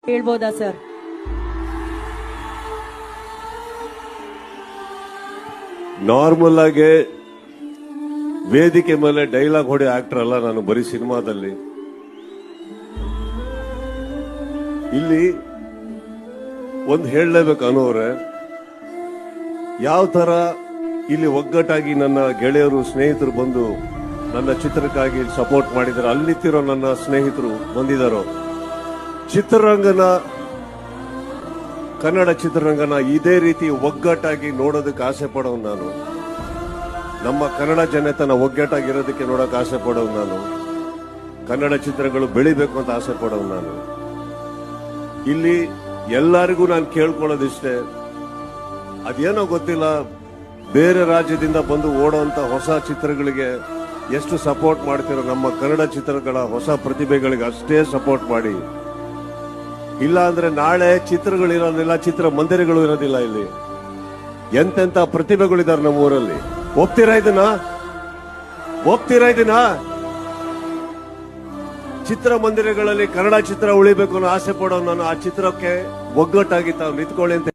ಹೇಳ್ಬೋದಾ sir? Normal ಆಗಿ ವೇದಿಕೆ ಮೇಲೆ ಡೈಲಾಗ್ ಹೊಡೆ ಆಕ್ಟರ್ ಅಲ್ಲ ನಾನು, ಬರೀ ಸಿನಿಮಾದಲ್ಲಿ. ಇಲ್ಲಿ ಒಂದು ಹೇಳಲೇಬೇಕು ಅನ್ನೋರೆ, ಯಾವ ತರ ಇಲ್ಲಿ ಒಗ್ಗಟ್ಟಾಗಿ ನನ್ನ ಗೆಳೆಯರು ಸ್ನೇಹಿತರು ಬಂದು ನನ್ನ ಚಿತ್ರಕ್ಕಾಗಿ ಸಪೋರ್ಟ್ ಮಾಡಿದ್ದಾರೆ. ಅಲ್ಲಿತ್ತಿರೋ ನನ್ನ ಸ್ನೇಹಿತರು ಬಂದಿದ್ದಾರೋ, ಚಿತ್ರರಂಗನ, ಕನ್ನಡ ಚಿತ್ರರಂಗನ ಇದೇ ರೀತಿ ಒಗ್ಗಟ್ಟಾಗಿ ನೋಡೋದಕ್ಕೆ ಆಸೆ ಪಡೋನು ನಾನು. ನಮ್ಮ ಕನ್ನಡ ಜನತನ ಒಗ್ಗಟ್ಟಾಗಿರೋದಕ್ಕೆ ನೋಡೋಕೆ ಆಸೆ ಪಡೋನು ನಾನು. ಕನ್ನಡ ಚಿತ್ರಗಳು ಬೆಳಿಬೇಕು ಅಂತ ಆಸೆ ಪಡೋನು ನಾನು. ಇಲ್ಲಿ ಎಲ್ಲರಿಗೂ ನಾನು ಕೇಳ್ಕೊಳ್ಳೋದಿಷ್ಟೇ, ಅದೇನೋ ಗೊತ್ತಿಲ್ಲ, ಬೇರೆ ರಾಜ್ಯದಿಂದ ಬಂದು ಓಡೋಂತ ಹೊಸ ಚಿತ್ರಗಳಿಗೆ ಎಷ್ಟು ಸಪೋರ್ಟ್ ಮಾಡ್ತಿರೋ ನಮ್ಮ ಕನ್ನಡ ಚಿತ್ರಗಳ ಹೊಸ ಪ್ರತಿಭೆಗಳಿಗೆ ಅಷ್ಟೇ ಸಪೋರ್ಟ್ ಮಾಡಿ. ಇಲ್ಲ ಅಂದ್ರೆ ನಾಳೆ ಚಿತ್ರಗಳಿರೋದಿಲ್ಲ, ಚಿತ್ರ ಮಂದಿರಗಳು ಇರೋದಿಲ್ಲ. ಇಲ್ಲಿ ಎಂತೆಂತ ಪ್ರತಿಭೆಗಳಿದ್ದಾರೆ ನಮ್ಮ ಊರಲ್ಲಿ. ಒಪ್ತೀರಾ ಇದನ್ನ? ಚಿತ್ರಮಂದಿರಗಳಲ್ಲಿ ಕನ್ನಡ ಚಿತ್ರ ಉಳಿಬೇಕು ಅನ್ನೋ ಆಸೆ ಪಡೋ ನಾನು. ಆ ಚಿತ್ರಕ್ಕೆ ಒಗ್ಗಟ್ಟಾಗಿ ತಾವು ನಿಂತ್ಕೊಳ್ಳಿ ಅಂತ